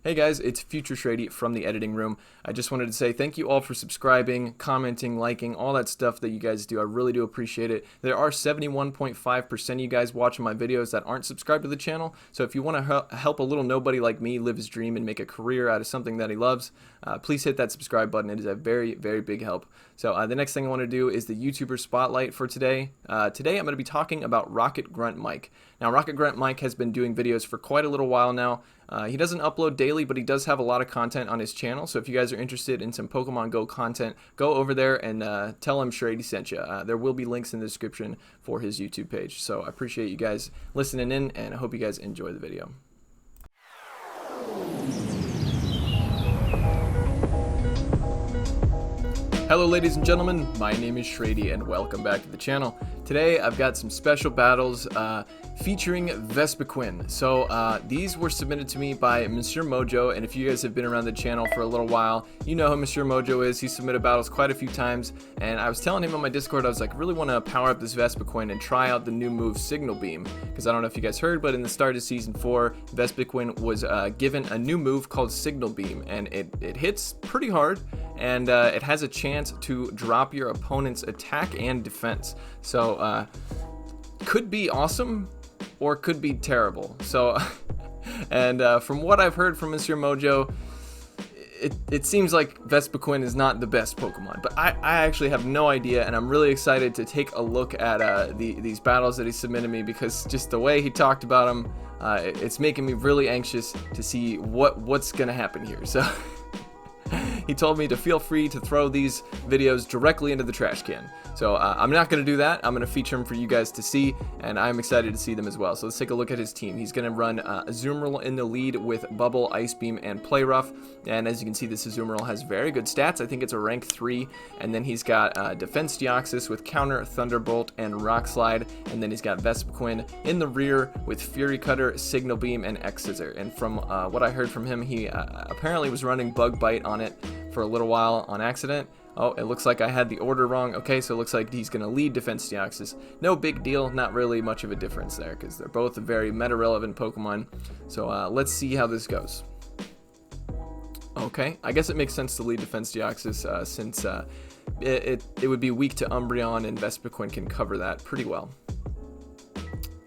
Hey guys, it's Future Shraydee from the editing room. I just wanted to say thank you all for subscribing, commenting, liking, all that stuff that you guys do. I really do appreciate it. There are 71.5% of you guys watching my videos that aren't subscribed to the channel, so if you want to help a little nobody like me live his dream and make a career out of something that he loves, please hit that subscribe button. It is a very, very big help. So the next thing I want to do is the YouTuber Spotlight for today. Today I'm going to be talking about Rocket Grunt Mike. Now, Rocket Grunt Mike has been doing videos for quite a little while now. He doesn't upload daily, but he does have a lot of content on his channel. So if you guys are interested in some Pokemon Go content, go over there and tell him Shraydee sent you. There will be links in the description for his YouTube page. So I appreciate you guys listening in, and I hope you guys enjoy the video. Hello ladies and gentlemen, my name is Shraydee and welcome back to the channel. Today I've got some special battles featuring VESPIQUEN. So these were submitted to me by monsieurmojo, and if you guys have been around the channel for a little while, you know who monsieurmojo is. He submitted battles quite a few times, and I was telling him on my Discord, I was like, I really want to power up this VESPIQUEN and try out the new move Signal Beam, because I don't know if you guys heard, but in the start of Season 4, VESPIQUEN was given a new move called Signal Beam, and it hits pretty hard, and it has a chance to drop your opponent's attack and defense. So could be awesome or could be terrible. So and from what I've heard from monsieurmojo, it seems like VESPIQUEN is not the best Pokemon, but I actually have no idea, and I'm really excited to take a look at these battles that he submitted me, because just the way he talked about them, it's making me really anxious to see what's gonna happen here. So he told me to feel free to throw these videos directly into the trash can. So I'm not going to do that. I'm going to feature them for you guys to see, and I'm excited to see them as well. So let's take a look at his team. He's going to run Azumarill in the lead with Bubble, Ice Beam, and Play Rough. And as you can see, this Azumarill has very good stats. I think it's a rank 3. And then he's got Defense Deoxys with Counter, Thunderbolt, and Rock Slide. And then he's got VESPIQUEN in the rear with Fury Cutter, Signal Beam, and X-scissor. And from what I heard from him, he apparently was running Bug Bite on it for a little while on accident. Oh, it looks like I had the order wrong. Okay, so it looks like he's going to lead Defense Deoxys. No big deal, not really much of a difference there, because they're both very meta-relevant Pokemon. So let's see how this goes. Okay, I guess it makes sense to lead Defense Deoxys since it would be weak to Umbreon, and VESPIQUEN can cover that pretty well.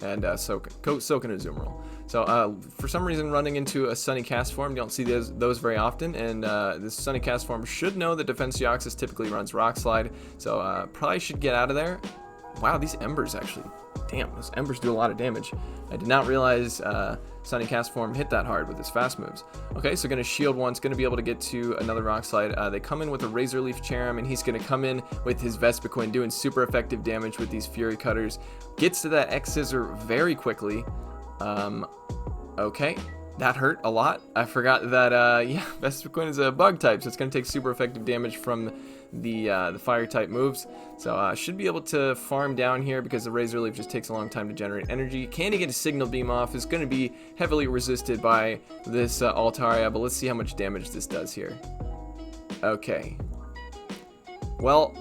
And so can Azumarill. So for some reason, running into a Sunny Cast form, you don't see those very often, and this Sunny Cast form should know that Defense Deoxys typically runs Rock Slide, so probably should get out of there. Wow, these Embers actually, damn, those Embers do a lot of damage. I did not realize Sunny Cast form hit that hard with his fast moves. Okay, so going to shield once, going to be able to get to another Rock Slide. They come in with a Razor Leaf Charm, and he's going to come in with his VESPIQUEN, doing super effective damage with these Fury Cutters. Gets to that X-scissor very quickly. Okay, that hurt a lot. I forgot that, yeah, VESPIQUEN is a bug type, so it's going to take super effective damage from the fire type moves. So should be able to farm down here, because the Razor Leaf just takes a long time to generate energy. Can he get a Signal Beam off? Is going to be heavily resisted by this Altaria, but let's see how much damage this does here. Okay. Well,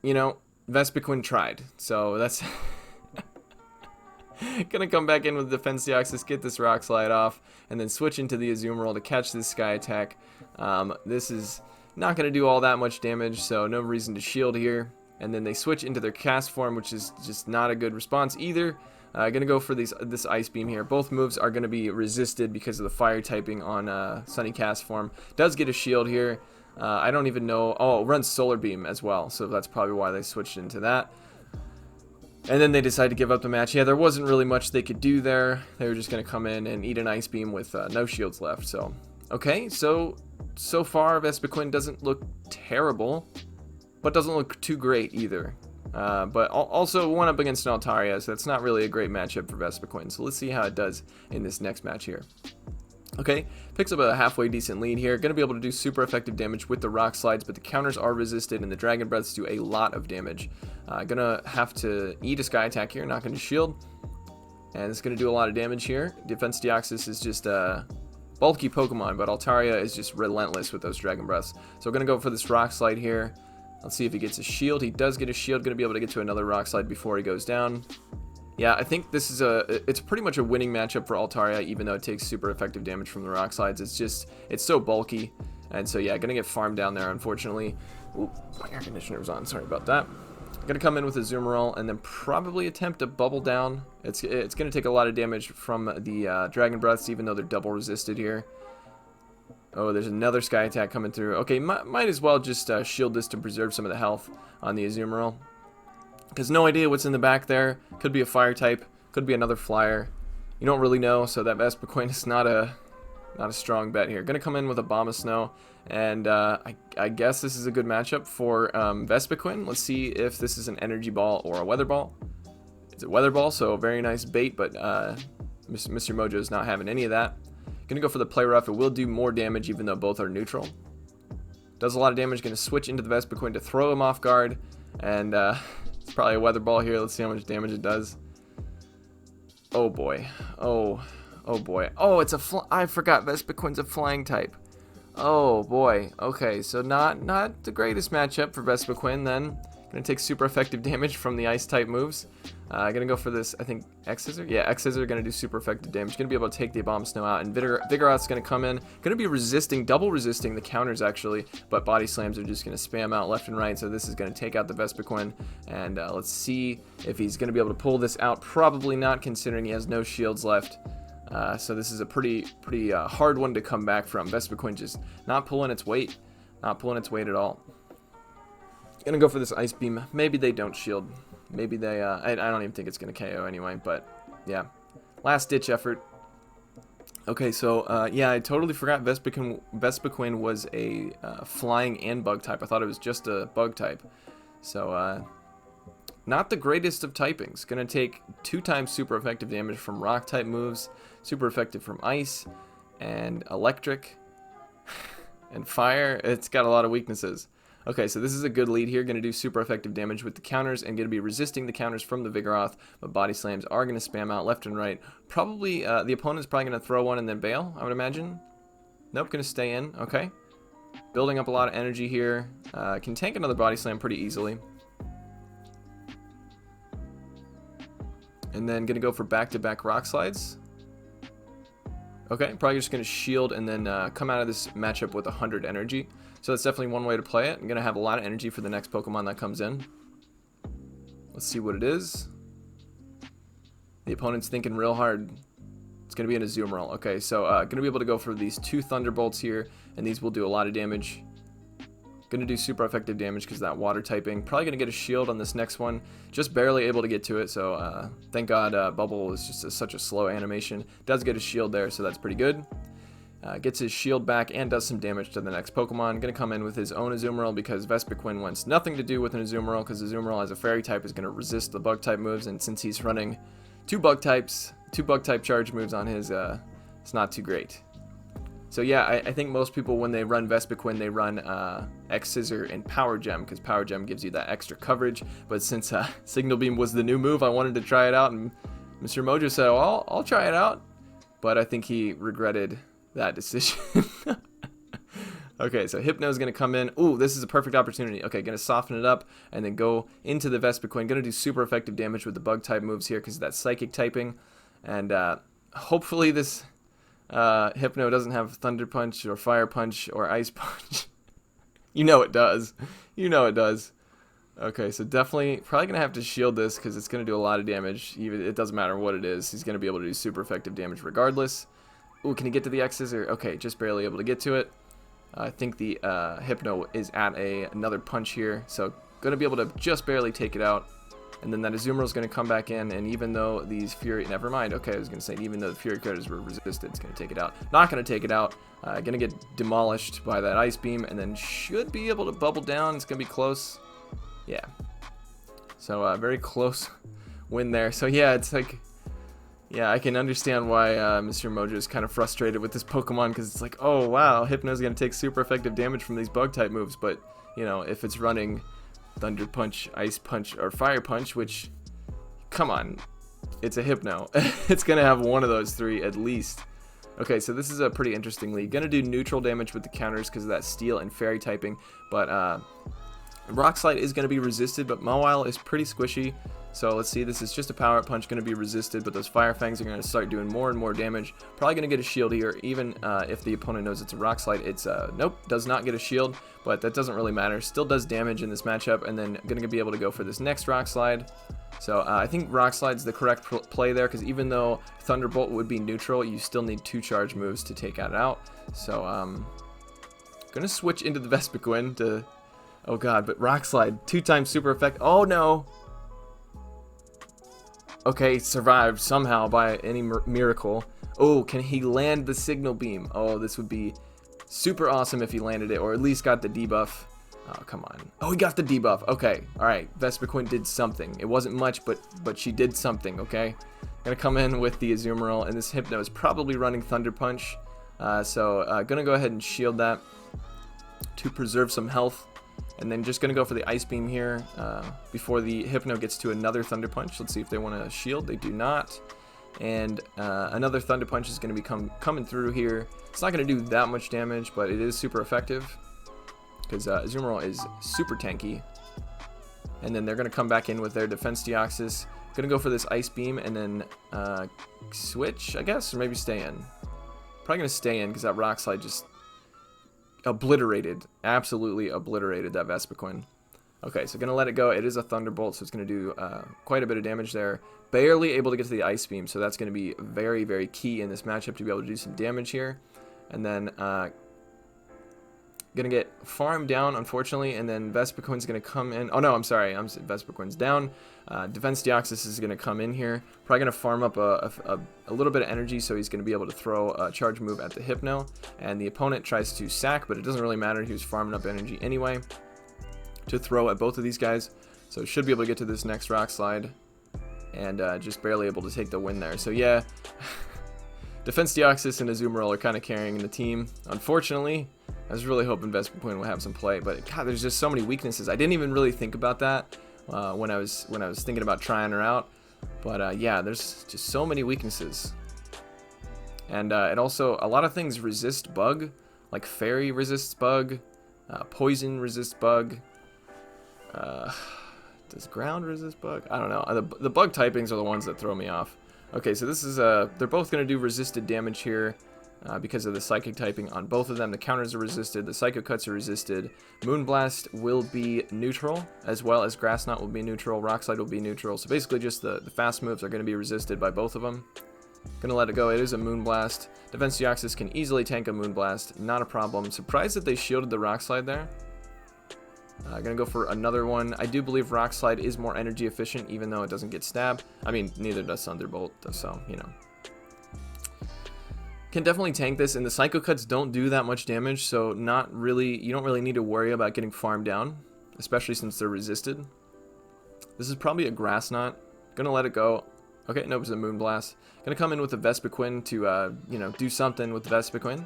you know, VESPIQUEN tried, so that's gonna come back in with Defense Deoxys, get this Rock Slide off, and then switch into the Azumarill to catch this Sky Attack. This is not gonna do all that much damage, so no reason to shield here. And then they switch into their Cast form, which is just not a good response either. Gonna go for this Ice Beam here. Both moves are gonna be resisted because of the fire typing on Sunny Cast form. Does get a shield here. I don't even know. Oh, it runs Solar Beam as well, so that's probably why they switched into that. And then they decided to give up the match. Yeah, there wasn't really much they could do there. They were just going to come in and eat an Ice Beam with no shields left. So, okay, so far VESPIQUEN doesn't look terrible, but doesn't look too great either. But also one up against an Altaria, so that's not really a great matchup for VESPIQUEN. So let's see how it does in this next match here. Okay, picks up a halfway decent lead here. Going to be able to do super effective damage with the Rock Slides, but the counters are resisted, and the Dragon Breaths do a lot of damage. Gonna have to eat a Sky Attack here, not going to shield. And it's going to do a lot of damage here. Defense Deoxys is just a bulky Pokemon, but Altaria is just relentless with those Dragon Breaths. So we're going to go for this Rock Slide here. Let's see if he gets a shield. He does get a shield. Going to be able to get to another Rock Slide before he goes down. Yeah, I think this is it's pretty much a winning matchup for Altaria, even though it takes super effective damage from the rock slides. It's so bulky, and so yeah, gonna get farmed down there, unfortunately. Ooh, my air conditioner was on, sorry about that. Gonna come in with a Zoomerol and then probably attempt a bubble down. It's gonna take a lot of damage from the Dragon Breaths, even though they're double resisted here. Oh, there's another Sky Attack coming through. Okay, might as well just shield this to preserve some of the health on the Azumarill. Because no idea what's in the back there. Could be a fire type. Could be another flyer. You don't really know, so that VESPIQUEN is not a strong bet here. Gonna come in with a Bomb of Snow. And I guess this is a good matchup for VESPIQUEN. Let's see if this is an Energy Ball or a Weather Ball. It's a Weather Ball, so very nice bait, but Mr. Mojo is not having any of that. Gonna go for the Play Rough. It will do more damage even though both are neutral. Does a lot of damage. Gonna switch into the VESPIQUEN to throw him off guard. And it's probably a Weather Ball here. Let's see how much damage it does. Oh boy. Oh boy. Oh, it's I forgot VESPIQUEN's a flying type. Oh boy. Okay, so not the greatest matchup for VESPIQUEN then. Gonna take super effective damage from the ice type moves. Gonna go for this, I think, x-scissor? Yeah, x-scissor gonna do super effective damage. Gonna be able to take the Bomb Snow out, and Vigoroth's gonna come in. Gonna be double resisting the counters actually, but Body Slams are just gonna spam out left and right, so this is gonna take out the VESPIQUEN. And let's see if he's gonna be able to pull this out. Probably not, considering he has no shields left. So this is a pretty hard one to come back from. VESPIQUEN just not pulling its weight. Not pulling its weight at all. Gonna go for this Ice Beam. Maybe they don't shield. Maybe they, I don't even think it's gonna KO anyway, but yeah. Last ditch effort. Okay, so yeah, I totally forgot VESPIQUEN was a flying and bug type. I thought it was just a bug type. So not the greatest of typings. Gonna take 2 times super effective damage from rock type moves, super effective from ice and electric and fire. It's got a lot of weaknesses. Okay, so this is a good lead here. Going to do super effective damage with the counters and going to be resisting the counters from the Vigoroth, but Body Slams are going to spam out left and right. Probably, the opponent's probably going to throw one and then bail, I would imagine. Nope, going to stay in. Okay. Building up a lot of energy here. Can tank another Body Slam pretty easily. And then going to go for back-to-back Rock Slides. Okay, probably just going to shield and then come out of this matchup with 100 energy. So that's definitely one way to play it. I'm going to have a lot of energy for the next Pokemon that comes in. Let's see what it is. The opponent's thinking real hard. It's going to be an Azumarill. Okay, so going to be able to go for these 2 Thunderbolts here, and these will do a lot of damage. Going to do super effective damage because that water typing. Probably going to get a shield on this next one. Just barely able to get to it, so thank God Bubble is just such a slow animation. Does get a shield there, so that's pretty good. Gets his shield back and does some damage to the next Pokemon. Going to come in with his own Azumarill because VESPIQUEN wants nothing to do with an Azumarill because Azumarill as a fairy type is going to resist the bug type moves, and since he's running 2 bug type charge moves on his, it's not too great. So yeah, I think most people when they run VESPIQUEN, they run x-scissor and Power Gem because Power Gem gives you that extra coverage. But since Signal Beam was the new move, I wanted to try it out, and Mr. Mojo said, "Oh, I'll try it out." But I think he regretted that decision. Okay, so Hypno's going to come in. Ooh, this is a perfect opportunity. Okay, going to soften it up and then go into the VESPIQUEN. Going to do super effective damage with the bug type moves here because that's psychic typing. And hopefully this Hypno doesn't have Thunder Punch or Fire Punch or Ice Punch. You know it does. You know it does. Okay, so definitely probably going to have to shield this because it's going to do a lot of damage. Even it doesn't matter what it is. He's going to be able to do super effective damage regardless. Ooh, can he get to the X-scissor? Okay, just barely able to get to it. I think the Hypno is at another punch here, so going to be able to just barely take it out. And then that Azumarill is going to come back in, and even though these Fury... Never mind. Okay, I was going to say, even though the Fury credits were resisted, it's going to take it out. Not going to take it out. Going to get demolished by that Ice Beam, and then should be able to bubble down. It's going to be close. Yeah. So, very close win there. So, yeah, it's like... Yeah, I can understand why Mr. Mojo is kind of frustrated with this Pokemon, because it's like, oh, wow, Hypno's going to take super effective damage from these Bug-type moves, but, you know, if it's running Thunder Punch, Ice Punch, or Fire Punch, which, come on, it's a Hypno. It's going to have one of those 3 at least. Okay, so this is a pretty interesting lead. Going to do neutral damage with the counters because of that Steel and Fairy typing, but Rock Slide is going to be resisted, but Mawile is pretty squishy. So let's see, this is just a power-up punch, going to be resisted, but those Fire Fangs are going to start doing more and more damage. Probably going to get a shield here, even if the opponent knows it's a Rock Slide. It's, nope, does not get a shield, but that doesn't really matter. Still does damage in this matchup, and then going to be able to go for this next Rock Slide. So I think Rock Slide's the correct play there, because even though Thunderbolt would be neutral, you still need 2 charge moves to take it out. So, going to switch into the VESPIQUEN to... Oh god, but Rock Slide, 2 times super effect. Oh no! Okay, survived somehow by any miracle. Oh, can he land the Signal Beam? Oh, this would be super awesome if he landed it, or at least got the debuff. Oh, come on. Oh, he got the debuff. Okay, alright. VESPIQUEN did something. It wasn't much, but she did something, okay? Gonna come in with the Azumarill, and this Hypno is probably running Thunder Punch. So, gonna go ahead and shield that to preserve some health. And then just going to go for the Ice Beam here before the Hypno gets to another Thunder Punch. Let's see if they want to shield. They do not. And another Thunder Punch is going to be coming through here. It's not going to do that much damage, but it is super effective because Azumarill is super tanky. And then they're going to come back in with their Defense Deoxys. Going to go for this Ice Beam and then switch, I guess, or maybe stay in. Probably going to stay in because that Rock Slide just... absolutely obliterated that VESPIQUEN. Okay, so gonna let it go. It is a Thunderbolt, so it's gonna do quite a bit of damage there. Barely able to get to the Ice Beam, so that's gonna be very, very key in this matchup to be able to do some damage here. And then gonna get farmed down, unfortunately, and then VESPIQUEN's gonna come in. Oh no, I'm sorry, VESPIQUEN's down. Defense Deoxys is gonna come in here. Probably gonna farm up a little bit of energy, so he's gonna be able to throw a charge move at the Hypno. And the opponent tries to sack, but it doesn't really matter. He was farming up energy anyway to throw at both of these guys. So should be able to get to this next Rock Slide, and just barely able to take the win there. So yeah, Defense Deoxys and Azumarill are kind of carrying the team. Unfortunately, I was really hoping VESPIQUEN would have some play, but god, there's just so many weaknesses. I didn't even really think about that when I was thinking about trying her out. But yeah, there's just so many weaknesses. And it also, a lot of things resist bug, like Fairy resists bug, Poison resists bug. Does Ground resist bug? I don't know. The bug typings are the ones that throw me off. Okay, so this is they're both going to do resisted damage here because of the Psychic typing on both of them. The counters are resisted, the Psycho Cuts are resisted. Moonblast will be neutral, as well as Grass Knot will be neutral, Rock Slide will be neutral. So basically just the fast moves are going to be resisted by both of them. Gonna let it go. It is a Moonblast. Defense Deoxys can easily tank a Moonblast, not a problem. Surprised that they shielded the Rock Slide there. Gonna go for another one. I do believe Rock Slide is more energy efficient, even though it doesn't get stabbed. I mean, neither does Thunderbolt, so, you know. Can definitely tank this, and the Psycho Cuts don't do that much damage, so you don't really need to worry about getting farmed down, especially since they're resisted. This is probably a Grass Knot. Gonna let it go. Okay, nope, it's a Moonblast. Gonna come in with the VESPIQUEN to, you know, do something with the VESPIQUEN.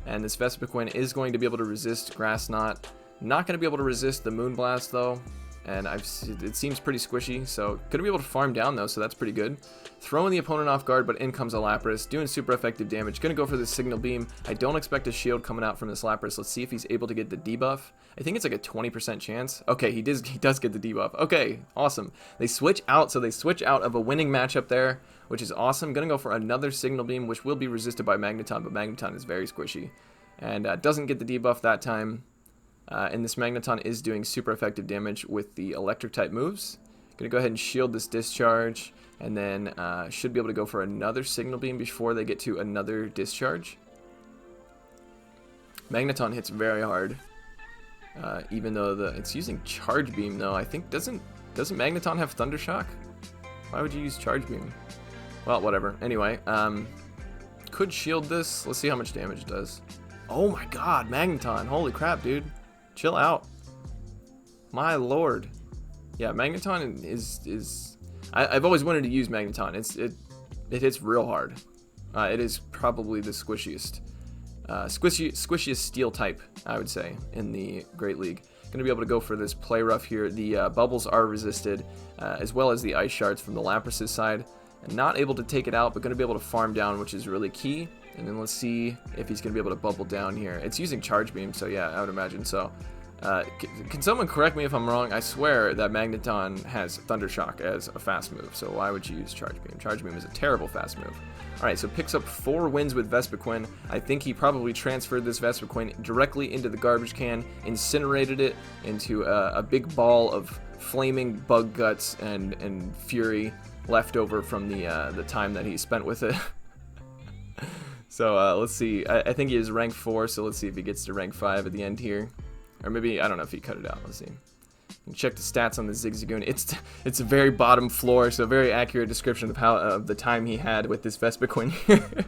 And this VESPIQUEN is going to be able to resist Grass Knot. Not gonna be able to resist the Moonblast though. And it seems pretty squishy, so gonna be able to farm down though, so that's pretty good. Throwing the opponent off guard, but in comes a Lapras, doing super effective damage. Gonna go for the Signal Beam. I don't expect a shield coming out from this Lapras. Let's see if he's able to get the debuff. I think it's like a 20% chance. Okay, he does get the debuff. Okay, awesome. They switch out, so they switch out of a winning matchup there, which is awesome. Gonna go for another Signal Beam, which will be resisted by Magneton, but Magneton is very squishy. And doesn't get the debuff that time. And this Magneton is doing super effective damage with the electric type moves. Gonna go ahead and shield this discharge, and then should be able to go for another Signal Beam before they get to another discharge. Magneton hits very hard, even though it's using Charge Beam though. I think doesn't Magneton have Thunder Shock? Why would you use Charge Beam? Well, whatever. Anyway, could shield this. Let's see how much damage it does. Oh my God, Magneton! Holy crap, dude! Chill out. My lord. Yeah, Magneton is I've always wanted to use Magneton. It hits real hard. It is probably the squishiest steel type, I would say, in the Great League. Gonna be able to go for this Play Rough here. The bubbles are resisted, as well as the ice shards from the Lapras' side. And not able to take it out, but gonna be able to farm down, which is really key. And then let's see if he's going to be able to bubble down here. It's using Charge Beam, so yeah, I would imagine so. Can someone correct me if I'm wrong? I swear that Magneton has Thunder Shock as a fast move, so why would you use Charge Beam? Charge Beam is a terrible fast move. Alright, so picks up 4 wins with Vespiquen. I think he probably transferred this Vespiquen directly into the garbage can, incinerated it into a big ball of flaming bug guts and fury left over from the time that he spent with it. So let's see. I think he is rank 4, so let's see if he gets to rank 5 at the end here. Or maybe, I don't know if he cut it out. Let's see. You can check the stats on the Zigzagoon. It's a very bottom floor, so a very accurate description of of the time he had with this Vespiquen here.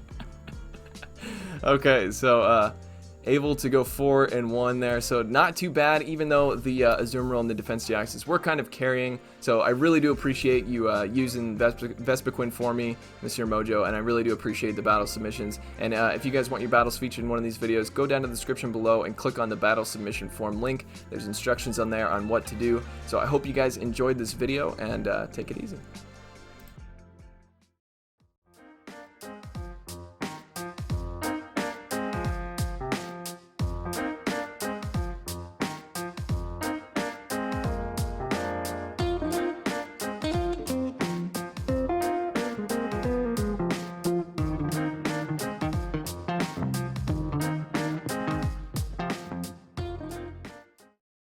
Okay, so able to go 4-1 there, so not too bad, even though the Azumarill and the Defense Deoxys were kind of carrying. So I really do appreciate you using Vespiquen for me, Monsieur Mojo, and I really do appreciate the battle submissions. And if you guys want your battles featured in one of these videos, go down to the description below and click on the battle submission form link. There's instructions on there on what to do. So I hope you guys enjoyed this video, and take it easy.